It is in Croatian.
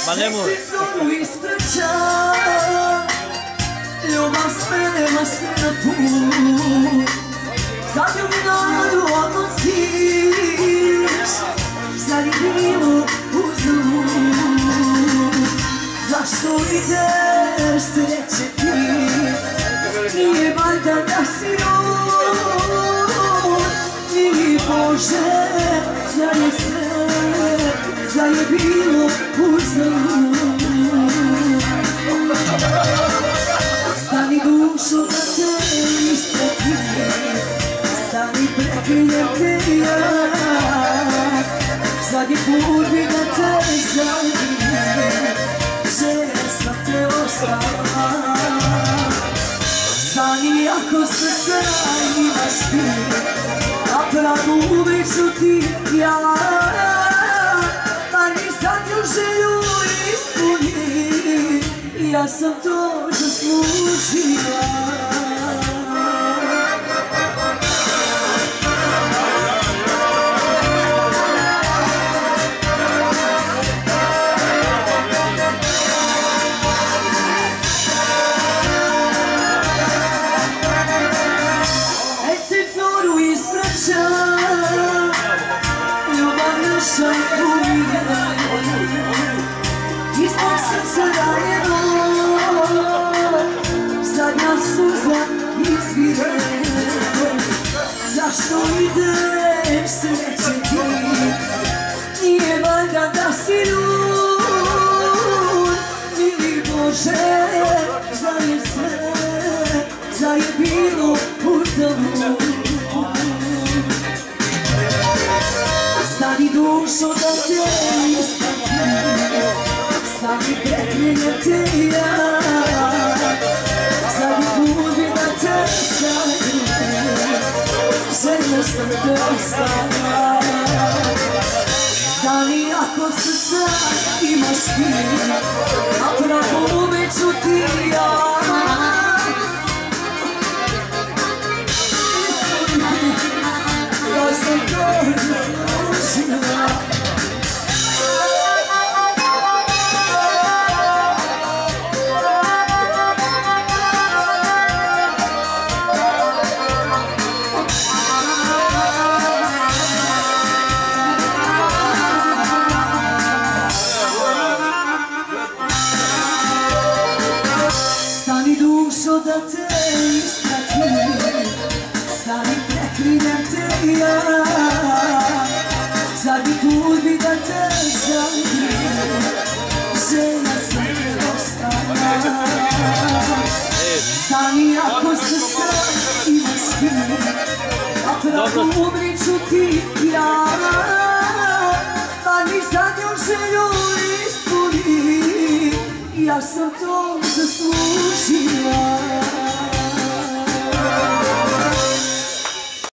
Ma nemoj. Ljubav sprema se na put, sad ju mi nadu odnosiš, sad je bilo uzalud. Zašto ideš sreće ti, nije valjda da si on, ili Bože, zar je sve, zar je bilo uzalud. Stani dušo da te ispratim, stani preklinjem te ja, zadnji put bi da te zaljubim, željela sam te ostaviti. Stani ako srce imaš ti, a pravu uvijek ću ti ja, pa nisam ju želju ispunim, ja sam to zaslužila. Zoru ispraća, ljubav naša umire, ispod srca ranjeno, zadnja suza izvire. Zašto ideš sreće ti, nije valjda da si ljud, ili Bože, zar je sve, zar je bilo uzalud. Stani dušo da te ispratim, stani preklinjem te ja, zadnji put bi da te zaljubim, željela sam te ostaviti. Stani ako srca imaš ti, a pravo uvijek ću ti ja, ja sam to zaslužila. Stani dušo da te ispratim, stani preklinjem te ja, zadnji put bi da te zaljubim, željela sam te ostaviti. Stani ako srce imaš ti, a pravu uvijek ću ti ja, pa ni zadnju želju ispunim, ja sam to zaslužila.